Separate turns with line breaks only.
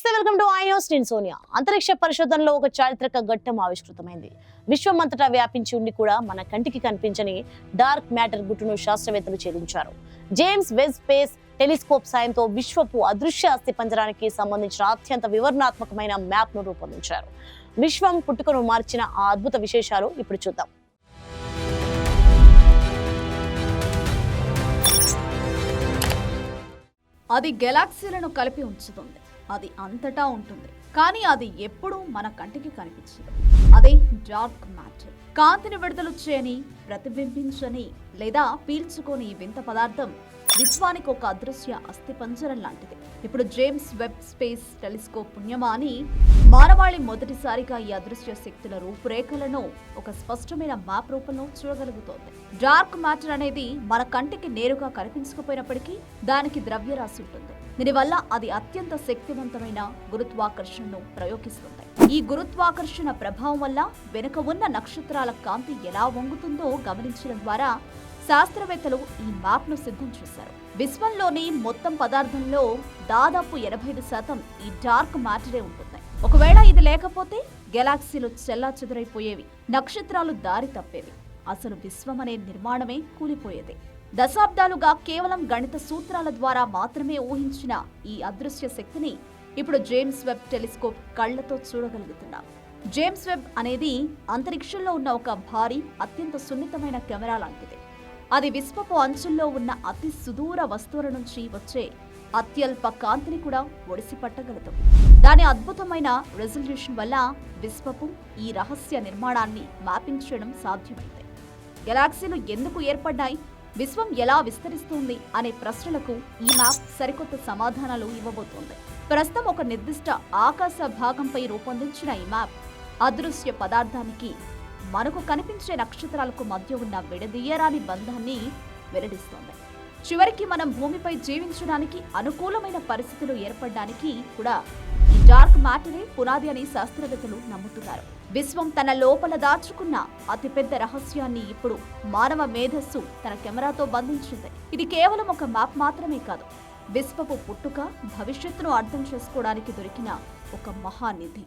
నమస్తే, welcome to I news. నేను సోనియా. అంతరిక్ష పరిశోధనలో ఒక చారిత్రక ఘట్టం ఆవిష్కృతమైంది. విశ్వమంతటా వ్యాపించి ఉండి కూడా మన కంటికి కనిపించని డార్క్ మ్యాటర్ గుట్టును శాస్త్రవేత్తలు ఛేదించారు. జేమ్స్ వెబ్ స్పేస్ టెలిస్కోప్ సాయంతో విశ్వపు అదృశ్య అస్థిపంజరానికి సంబంధించిన అత్యంత వివరణాత్మకమైన మ్యాప్ ను రూపొందించారు. విశ్వం పుట్టుకను మార్చిన ఆ అద్భుత విశేషాలు ఇప్పుడు చూద్దాం.
అది గెలాక్సీలను కలిపి ఉంచుతుంది. అది అంతటా ఉంటుంది, కానీ అది ఎప్పుడూ మన కంటికి కనిపించదు. అదే డార్క్ మ్యాటర్. కాంతిని విడుదల చేయని, ప్రతిబింబించని లేదా పీల్చుకొని వింత పదార్థం విశ్వానికి ఒక అదృశ్య అస్థిపంజరం లాంటిది. ఇప్పుడు జేమ్స్ వెబ్ స్పేస్ టెలిస్కోప్ పుణ్యమాని మానవాళి మొదటిసారిగా ఈ అదృశ్య శక్తుల రూపురేఖలను ఒక స్పష్టమైన మ్యాప్ రూపంలో చూడగలుగుతోంది. డార్క్ మ్యాటర్ అనేది మన కంటికి నేరుగా కనిపించకపోయినప్పటికీ దానికి ద్రవ్యరాశి ఉంటుంది. దీనివల్ల అది అత్యంత శక్తివంతమైన గురుత్వాకర్షణను ప్రయోగిస్తుంది. ఈ గురుత్వాకర్షణ ప్రభావం వల్ల వెనుక ఉన్న నక్షత్రాల కాంతి ఎలా వంగుతుందో గమనించడం ద్వారా శాస్త్రవేత్తలు ఈ మ్యాప్ ను సిద్ధం చేశారు. విశ్వంలోని మొత్తం పదార్థంలో దాదాపు 85% ఈ డార్క్ మ్యాటరే ఉంటుంది. ఒకవేళ ఇది లేకపోతే గెలాక్సీలు చెల్లాచెదురైపోయేవి, నక్షత్రాలు దారి తప్పేవి, అసలు విశ్వం అనే నిర్మాణమే కూలిపోయేది. దశాబ్దాలుగా కేవలం గణిత సూత్రాల ద్వారా మాత్రమే ఊహించిన ఈ అదృశ్య శక్తిని ఇప్పుడు జేమ్స్ వెబ్ టెలిస్కోప్ కళ్లతో చూడగలుగుతున్నాం. జేమ్స్ వెబ్ అనేది అంతరిక్షంలో ఉన్న ఒక భారీ, అత్యంత సున్నితమైన కెమెరా లాంటిది. అది విశ్వపు అంచుల్లో ఉన్న అతి సుదూర వస్తువుల నుంచి వచ్చే అత్యల్ప కాంతిని కూడా ఒడిసి పట్టగలదు. దాని అద్భుతమైన రెజల్యూషన్ వల్ల విశ్వపు ఈ రహస్య నిర్మాణాన్ని మ్యాపింగ్ చేయడం సాధ్యమైంది. గెలాక్సీలు ఎందుకు ఏర్పడ్డాయి, విశ్వం ఎలా విస్తరిస్తుంది అనే ప్రశ్నలకు ఈ మ్యాప్ సరికొత్త సమాధానాలు ఇవ్వబోతోంది. ప్రస్తుతం ఒక నిర్దిష్ట ఆకాశ భాగంపై రూపొందించిన ఈ మ్యాప్ అదృశ్య పదార్థానికి మనకు కనిపించే నక్షత్రాలకు మధ్య ఉన్న విడదీయరాని బంధాన్ని వెల్లడిస్తోంది. చివరికి మనం భూమిపై జీవించడానికి అనుకూలమైన పరిస్థితులు ఏర్పడడానికి కూడా ఈ డార్క్ మ్యాటరే పునాది అని శాస్త్రవేత్తలు నమ్ముతున్నారు. విశ్వం తన లోపల దాచుకున్న అతిపెద్ద రహస్యాన్ని ఇప్పుడు మానవ మేధస్సు తన కెమెరాతో బంధించింది. ఇది కేవలం ఒక మ్యాప్ మాత్రమే కాదు, విశ్వపు పుట్టుక, భవిష్యత్తును అర్థం చేసుకోవడానికి దొరికిన ఒక మహానిధి.